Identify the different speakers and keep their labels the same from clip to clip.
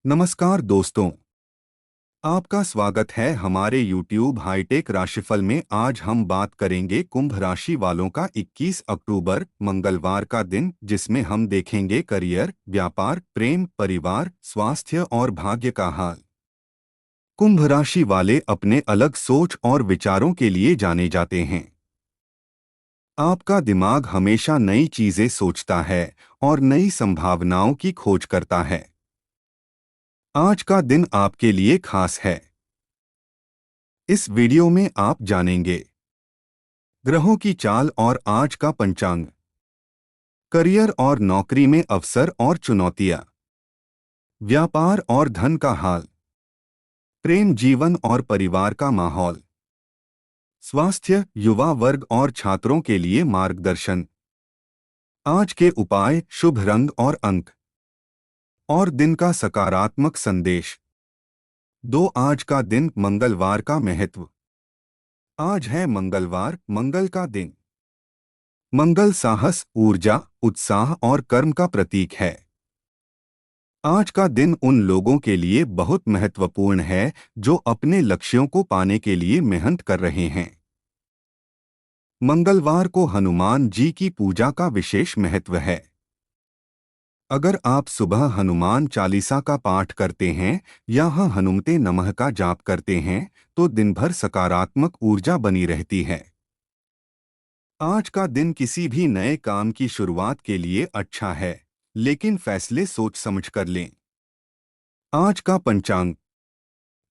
Speaker 1: नमस्कार दोस्तों, आपका स्वागत है हमारे YouTube हाईटेक राशिफल में। आज हम बात करेंगे कुंभ राशि वालों का 21 अक्टूबर मंगलवार का दिन, जिसमें हम देखेंगे करियर, व्यापार, प्रेम, परिवार, स्वास्थ्य और भाग्य का हाल। कुंभ राशि वाले अपने अलग सोच और विचारों के लिए जाने जाते हैं। आपका दिमाग हमेशा नई चीजें सोचता है और नई संभावनाओं की खोज करता है। आज का दिन आपके लिए खास है। इस वीडियो में आप जानेंगे ग्रहों की चाल और आज का पंचांग, करियर और नौकरी में अवसर और चुनौतियां, व्यापार और धन का हाल, प्रेम जीवन और परिवार का माहौल, स्वास्थ्य, युवा वर्ग और छात्रों के लिए मार्गदर्शन। आज के उपाय, शुभ रंग और अंक और दिन का सकारात्मक संदेश। आज का दिन मंगलवार का महत्व। आज है मंगलवार, मंगल का दिन। मंगल साहस, ऊर्जा, उत्साह और कर्म का प्रतीक है। आज का दिन उन लोगों के लिए बहुत महत्वपूर्ण है जो अपने लक्ष्यों को पाने के लिए मेहनत कर रहे हैं। मंगलवार को हनुमान जी की पूजा का विशेष महत्व है। अगर आप सुबह हनुमान चालीसा का पाठ करते हैं या हनुमते नमः का जाप करते हैं तो दिन भर सकारात्मक ऊर्जा बनी रहती है। आज का दिन किसी भी नए काम की शुरुआत के लिए अच्छा है, लेकिन फैसले सोच समझ कर लें। आज का पंचांग।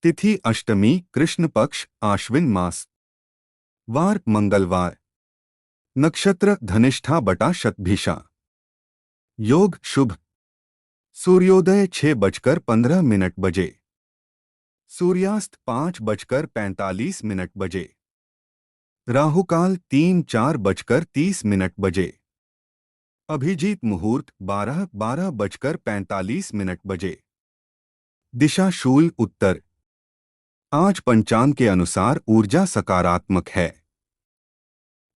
Speaker 1: तिथि अष्टमी, कृष्ण पक्ष, आश्विन मास। वार मंगलवार। नक्षत्र धनिष्ठा बटा शतभिषा। योग शुभ। सूर्योदय 6:15 बजे। सूर्यास्त 5:45 बजे। राहुकाल 3:04:30 बजे। अभिजीत मुहूर्त 12:45 बजे। दिशा शूल उत्तर। आज पंचांग के अनुसार ऊर्जा सकारात्मक है।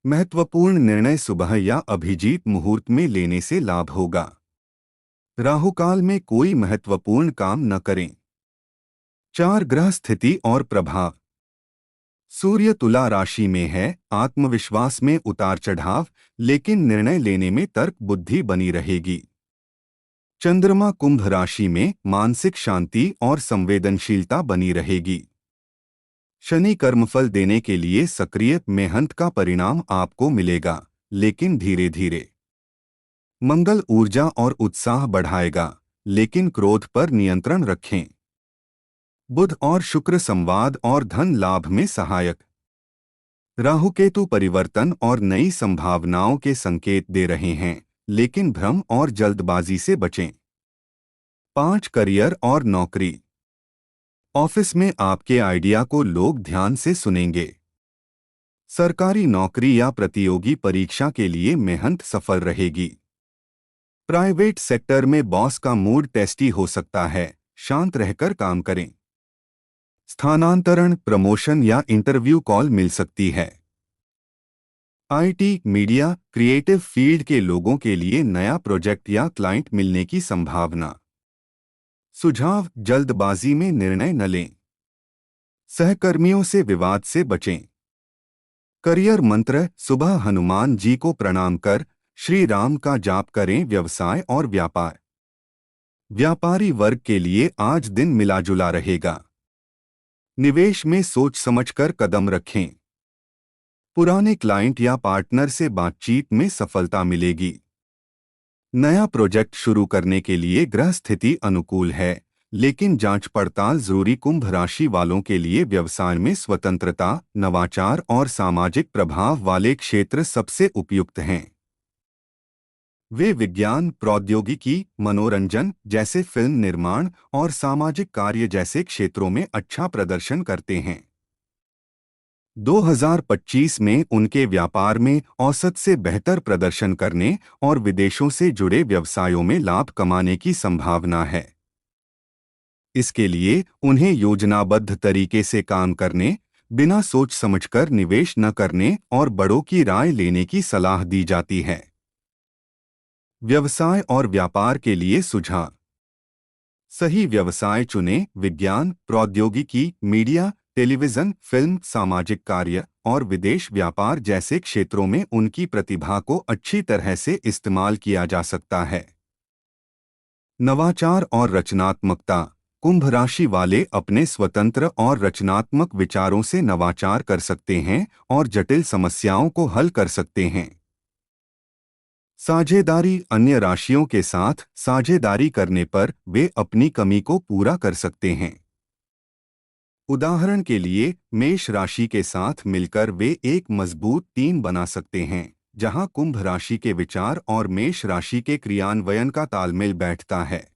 Speaker 1: महत्वपूर्ण निर्णय सुबह या अभिजीत मुहूर्त में लेने से लाभ होगा। राहुकाल में कोई महत्वपूर्ण काम न करें। 4 ग्रह स्थिति और प्रभाव। सूर्य तुला राशि में है, आत्मविश्वास में उतार चढ़ाव, लेकिन निर्णय लेने में तर्क बुद्धि बनी रहेगी। चंद्रमा कुंभ राशि में, मानसिक शांति और संवेदनशीलता बनी रहेगी। शनि कर्मफल देने के लिए सक्रिय मेहनत का परिणाम आपको मिलेगा, लेकिन धीरे धीरे। मंगल ऊर्जा और उत्साह बढ़ाएगा, लेकिन क्रोध पर नियंत्रण रखें। बुध और शुक्र संवाद और धन लाभ में सहायक। राहु केतु परिवर्तन और नई संभावनाओं के संकेत दे रहे हैं, लेकिन भ्रम और जल्दबाजी से बचें। 5 करियर और नौकरी। ऑफिस में आपके आइडिया को लोग ध्यान से सुनेंगे। सरकारी नौकरी या प्रतियोगी परीक्षा के लिए मेहनत सफल रहेगी। प्राइवेट सेक्टर में बॉस का मूड टेस्टी हो सकता है, शांत रहकर काम करें। स्थानांतरण, प्रमोशन या इंटरव्यू कॉल मिल सकती है। आईटी, मीडिया, क्रिएटिव फील्ड के लोगों के लिए नया प्रोजेक्ट या क्लाइंट मिलने की संभावना। सुझाव, जल्दबाजी में निर्णय न लें। सहकर्मियों से विवाद से बचें। करियर मंत्र, सुबह हनुमान जी को प्रणाम कर श्री राम का जाप करें। व्यवसाय और व्यापार। व्यापारी वर्ग के लिए आज दिन मिला जुला रहेगा। निवेश में सोच समझकर कदम रखें। पुराने क्लाइंट या पार्टनर से बातचीत में सफलता मिलेगी। नया प्रोजेक्ट शुरू करने के लिए ग्रह स्थिति अनुकूल है, लेकिन जांच पड़ताल जरूरी। कुंभ राशि वालों के लिए व्यवसाय में स्वतंत्रता, नवाचार और सामाजिक प्रभाव वाले क्षेत्र सबसे उपयुक्त हैं। वे विज्ञान, प्रौद्योगिकी, मनोरंजन जैसे फिल्म निर्माण और सामाजिक कार्य जैसे क्षेत्रों में अच्छा प्रदर्शन करते हैं। 2025 में उनके व्यापार में औसत से बेहतर प्रदर्शन करने और विदेशों से जुड़े व्यवसायों में लाभ कमाने की संभावना है। इसके लिए उन्हें योजनाबद्ध तरीके से काम करने, बिना सोच समझकर निवेश न करने और बड़ों की राय लेने की सलाह दी जाती है। व्यवसाय और व्यापार के लिए सुझाव। सही व्यवसाय चुनें। विज्ञान, प्रौद्योगिकी, मीडिया, टेलीविजन, फिल्म, सामाजिक कार्य और विदेश व्यापार जैसे क्षेत्रों में उनकी प्रतिभा को अच्छी तरह से इस्तेमाल किया जा सकता है। नवाचार और रचनात्मकता। कुंभ राशि वाले अपने स्वतंत्र और रचनात्मक विचारों से नवाचार कर सकते हैं और जटिल समस्याओं को हल कर सकते हैं। साझेदारी। अन्य राशियों के साथ साझेदारी करने पर वे अपनी कमी को पूरा कर सकते हैं। उदाहरण के लिए, मेष राशि के साथ मिलकर वे एक मजबूत टीम बना सकते हैं, जहां कुंभ राशि के विचार और मेष राशि के क्रियान्वयन का तालमेल बैठता है।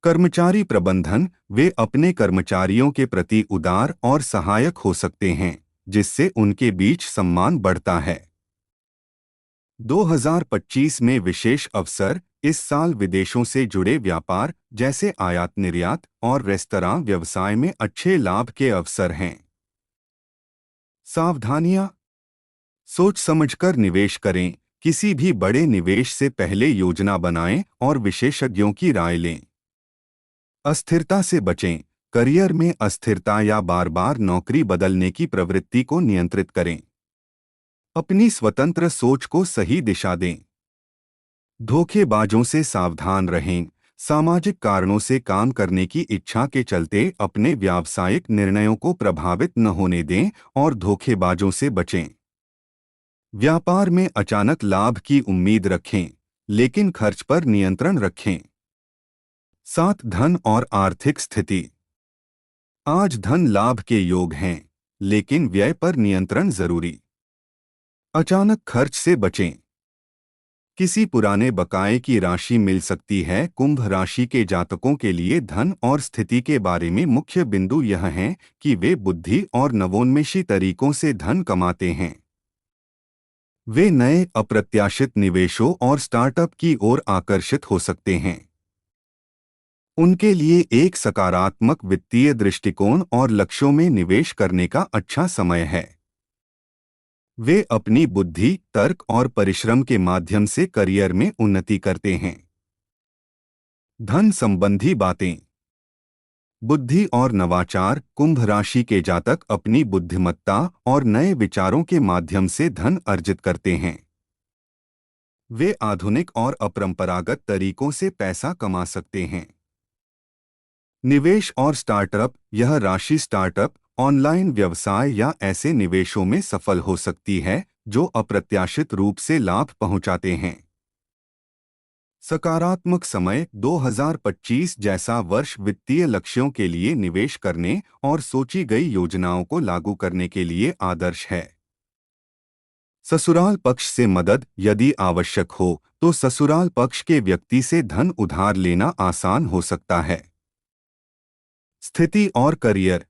Speaker 1: कर्मचारी प्रबंधन। वे अपने कर्मचारियों के प्रति उदार और सहायक हो सकते हैं, जिससे उनके बीच सम्मान बढ़ता है। 2025 में विशेष अवसर। इस साल विदेशों से जुड़े व्यापार जैसे आयात निर्यात और रेस्तरां व्यवसाय में अच्छे लाभ के अवसर हैं। सावधानियां। सोच समझकर निवेश करें। किसी भी बड़े निवेश से पहले योजना बनाएं और विशेषज्ञों की राय लें। अस्थिरता से बचें। करियर में अस्थिरता या बार बार नौकरी बदलने की प्रवृत्ति को नियंत्रित करें। अपनी स्वतंत्र सोच को सही दिशा दें। धोखेबाजों से सावधान रहें। सामाजिक कारणों से काम करने की इच्छा के चलते अपने व्यावसायिक निर्णयों को प्रभावित न होने दें और धोखेबाजों से बचें। व्यापार में अचानक लाभ की उम्मीद रखें, लेकिन खर्च पर नियंत्रण रखें। 7. धन और आर्थिक स्थिति। आज धन लाभ के योग हैं, लेकिन व्यय पर नियंत्रण जरूरी। अचानक खर्च से बचें। किसी पुराने बकाये की राशि मिल सकती है। कुंभ राशि के जातकों के लिए धन और स्थिति के बारे में मुख्य बिंदु यह है कि वे बुद्धि और नवोन्मेषी तरीकों से धन कमाते हैं। वे नए अप्रत्याशित निवेशों और स्टार्टअप की ओर आकर्षित हो सकते हैं। उनके लिए एक सकारात्मक वित्तीय दृष्टिकोण और लक्ष्यों में निवेश करने का अच्छा समय है। वे अपनी बुद्धि, तर्क और परिश्रम के माध्यम से करियर में उन्नति करते हैं। धन संबंधी बातें। बुद्धि और नवाचार। कुंभ राशि के जातक अपनी बुद्धिमत्ता और नए विचारों के माध्यम से धन अर्जित करते हैं। वे आधुनिक और अपरंपरागत तरीकों से पैसा कमा सकते हैं। निवेश और स्टार्टअप। यह राशि स्टार्टअप, ऑनलाइन व्यवसाय या ऐसे निवेशों में सफल हो सकती है जो अप्रत्याशित रूप से लाभ पहुंचाते हैं। सकारात्मक समय। 2025 जैसा वर्ष वित्तीय लक्ष्यों के लिए निवेश करने और सोची गई योजनाओं को लागू करने के लिए आदर्श है। ससुराल पक्ष से मदद। यदि आवश्यक हो तो ससुराल पक्ष के व्यक्ति से धन उधार लेना आसान हो सकता है। स्थिति और करियर।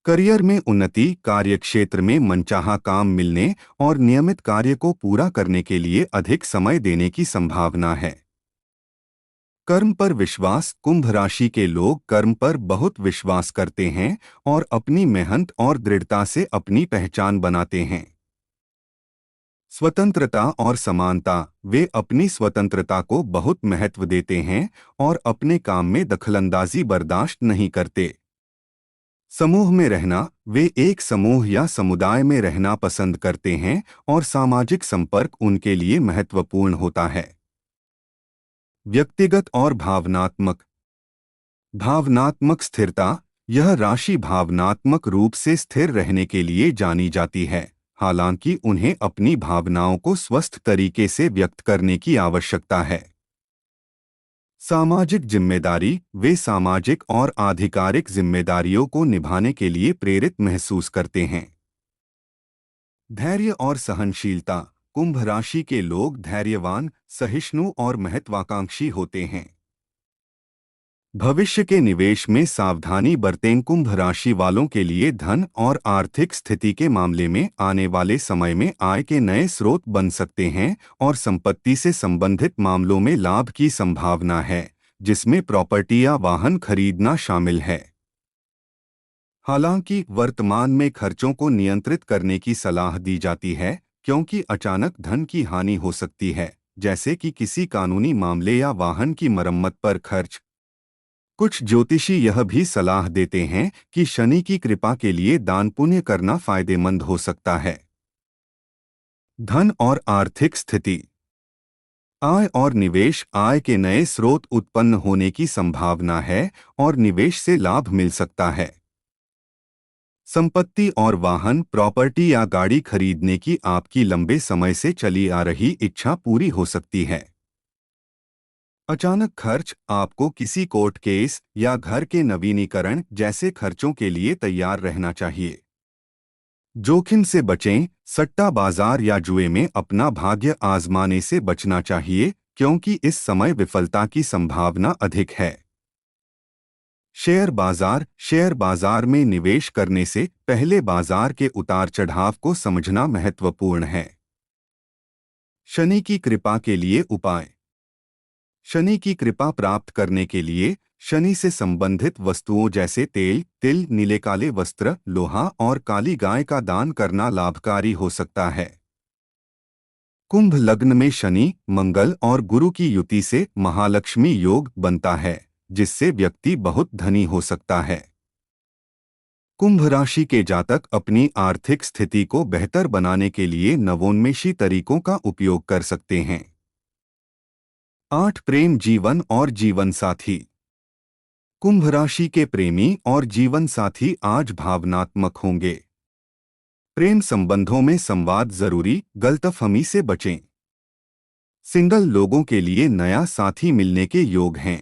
Speaker 1: करियर में उन्नति। कार्यक्षेत्र में मनचाहा काम मिलने और नियमित कार्य को पूरा करने के लिए अधिक समय देने की संभावना है। कर्म पर विश्वास। कुंभ राशि के लोग कर्म पर बहुत विश्वास करते हैं और अपनी मेहनत और दृढ़ता से अपनी पहचान बनाते हैं। स्वतंत्रता और समानता। वे अपनी स्वतंत्रता को बहुत महत्व देते हैं और अपने काम में दखलंदाजी बर्दाश्त नहीं करते। समूह में रहना। वे एक समूह या समुदाय में रहना पसंद करते हैं और सामाजिक संपर्क उनके लिए महत्वपूर्ण होता है। व्यक्तिगत और भावनात्मक। भावनात्मक स्थिरता। यह राशि भावनात्मक रूप से स्थिर रहने के लिए जानी जाती है, हालांकि उन्हें अपनी भावनाओं को स्वस्थ तरीके से व्यक्त करने की आवश्यकता है। सामाजिक जिम्मेदारी। वे सामाजिक और आधिकारिक जिम्मेदारियों को निभाने के लिए प्रेरित महसूस करते हैं। धैर्य और सहनशीलता। कुंभ राशि के लोग धैर्यवान, सहिष्णु और महत्वाकांक्षी होते हैं। भविष्य के निवेश में सावधानी बरतें। कुंभ राशि वालों के लिए धन और आर्थिक स्थिति के मामले में आने वाले समय में आय के नए स्रोत बन सकते हैं और संपत्ति से संबंधित मामलों में लाभ की संभावना है, जिसमें प्रॉपर्टी या वाहन खरीदना शामिल है। हालांकि वर्तमान में खर्चों को नियंत्रित करने की सलाह दी जाती है, क्योंकि अचानक धन की हानि हो सकती है, जैसे कि किसी कानूनी मामले या वाहन की मरम्मत पर खर्च। कुछ ज्योतिषी यह भी सलाह देते हैं कि शनि की कृपा के लिए दान पुण्य करना फायदेमंद हो सकता है। धन और आर्थिक स्थिति। आय और निवेश। आय के नए स्रोत उत्पन्न होने की संभावना है और निवेश से लाभ मिल सकता है। संपत्ति और वाहन, प्रॉपर्टी या गाड़ी खरीदने की आपकी लंबे समय से चली आ रही इच्छा पूरी हो सकती है। अचानक खर्च। आपको किसी कोर्ट केस या घर के नवीनीकरण जैसे खर्चों के लिए तैयार रहना चाहिए। जोखिम से बचें। सट्टा बाजार या जुए में अपना भाग्य आजमाने से बचना चाहिए, क्योंकि इस समय विफलता की संभावना अधिक है। शेयर बाजार। शेयर बाजार में निवेश करने से पहले बाजार के उतार चढ़ाव को समझना महत्वपूर्ण है। शनि की कृपा के लिए उपाय। शनि की कृपा प्राप्त करने के लिए शनि से संबंधित वस्तुओं जैसे तेल, तिल, नीले काले वस्त्र, लोहा और काली गाय का दान करना लाभकारी हो सकता है। कुंभ लग्न में शनि, मंगल और गुरु की युति से महालक्ष्मी योग बनता है, जिससे व्यक्ति बहुत धनी हो सकता है। कुंभ राशि के जातक अपनी आर्थिक स्थिति को बेहतर बनाने के लिए नवोन्मेषी तरीकों का उपयोग कर सकते हैं। 8 प्रेम जीवन और जीवन साथी। कुंभ राशि के प्रेमी और जीवन साथी आज भावनात्मक होंगे। प्रेम संबंधों में संवाद जरूरी, गलतफहमी से बचें। सिंगल लोगों के लिए नया साथी मिलने के योग हैं।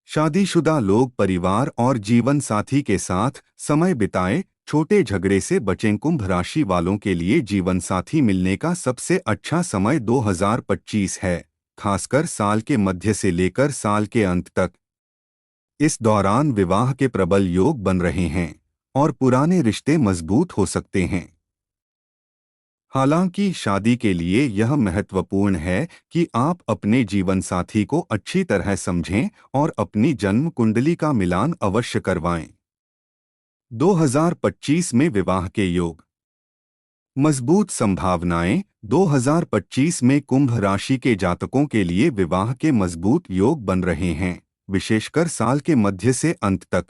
Speaker 1: शादीशुदा लोग परिवार और जीवन साथी के साथ समय बिताएं, छोटे झगड़े से बचें। कुंभ राशि वालों के लिए जीवन साथी मिलने का सबसे अच्छा समय 2025 है, खासकर साल के मध्य से लेकर साल के अंत तक। इस दौरान विवाह के प्रबल योग बन रहे हैं और पुराने रिश्ते मजबूत हो सकते हैं। हालांकि शादी के लिए यह महत्वपूर्ण है कि आप अपने जीवन साथी को अच्छी तरह समझें और अपनी जन्म कुंडली का मिलान अवश्य करवाएं। 2025 में विवाह के योग। मजबूत संभावनाएं। 2025 में कुंभ राशि के जातकों के लिए विवाह के मजबूत योग बन रहे हैं, विशेषकर साल के मध्य से अंत तक।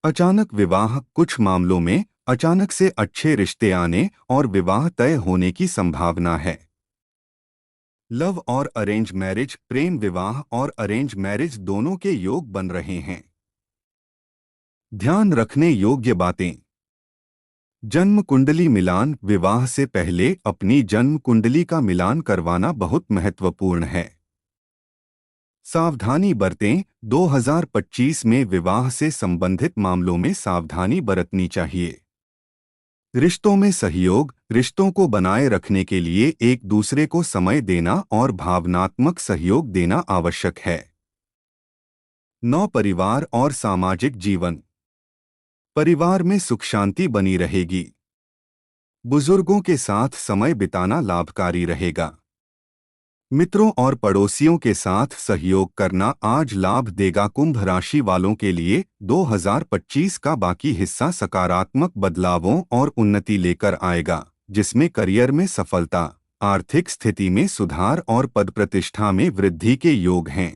Speaker 1: अचानक विवाह। कुछ मामलों में अचानक से अच्छे रिश्ते आने और विवाह तय होने की संभावना है। लव और अरेंज मैरिज। प्रेम विवाह और अरेंज मैरिज दोनों के योग बन रहे हैं। ध्यान रखने योग्य बातें। जन्म कुंडली मिलान। विवाह से पहले अपनी जन्म कुंडली का मिलान करवाना बहुत महत्वपूर्ण है। सावधानी बरतें। 2025 में विवाह से संबंधित मामलों में सावधानी बरतनी चाहिए। रिश्तों में सहयोग। रिश्तों को बनाए रखने के लिए एक दूसरे को समय देना और भावनात्मक सहयोग देना आवश्यक है। 9 परिवार और सामाजिक जीवन। परिवार में सुख शांति बनी रहेगी। बुजुर्गों के साथ समय बिताना लाभकारी रहेगा। मित्रों और पड़ोसियों के साथ सहयोग करना आज लाभ देगा। कुंभ राशि वालों के लिए 2025 का बाकी हिस्सा सकारात्मक बदलावों और उन्नति लेकर आएगा, जिसमें करियर में सफलता, आर्थिक स्थिति में सुधार और पद प्रतिष्ठा में वृद्धि के योग हैं।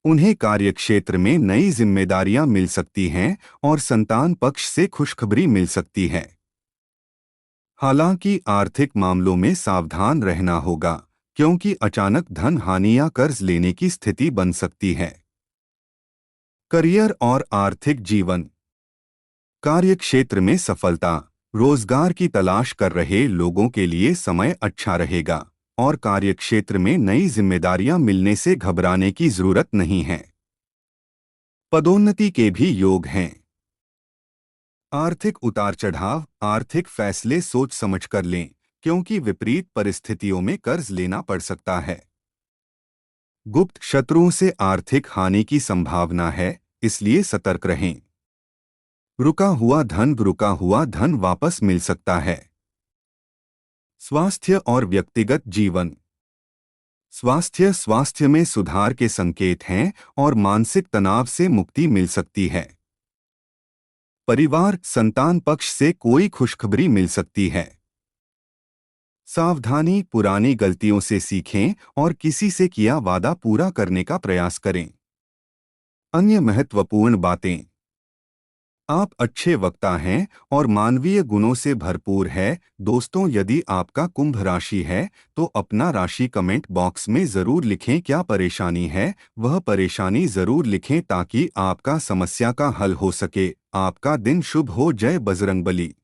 Speaker 1: उन्हें कार्यक्षेत्र में नई जिम्मेदारियां मिल सकती हैं और संतान पक्ष से खुशखबरी मिल सकती है। हालांकि आर्थिक मामलों में सावधान रहना होगा, क्योंकि अचानक धन हानि या कर्ज लेने की स्थिति बन सकती है। करियर और आर्थिक जीवन। कार्यक्षेत्र में सफलता। रोजगार की तलाश कर रहे लोगों के लिए समय अच्छा रहेगा और कार्यक्षेत्र में नई जिम्मेदारियां मिलने से घबराने की जरूरत नहीं है। पदोन्नति के भी योग हैं। आर्थिक उतार चढ़ाव। आर्थिक फैसले सोच समझ कर लें, क्योंकि विपरीत परिस्थितियों में कर्ज लेना पड़ सकता है। गुप्त शत्रुओं से आर्थिक हानि की संभावना है, इसलिए सतर्क रहें। रुका हुआ धन वापस मिल सकता है। स्वास्थ्य और व्यक्तिगत जीवन। स्वास्थ्य में सुधार के संकेत हैं और मानसिक तनाव से मुक्ति मिल सकती है। परिवार। संतान पक्ष से कोई खुशखबरी मिल सकती है। सावधानी, पुरानी गलतियों से सीखें और किसी से किया वादा पूरा करने का प्रयास करें। अन्य महत्वपूर्ण बातें। आप अच्छे वक्ता हैं और मानवीय गुणों से भरपूर है। दोस्तों, यदि आपका कुंभ राशि है तो अपना राशि कमेंट बॉक्स में ज़रूर लिखें। क्या परेशानी है वह परेशानी ज़रूर लिखें ताकि आपका समस्या का हल हो सके। आपका दिन शुभ हो। जय बजरंगबली।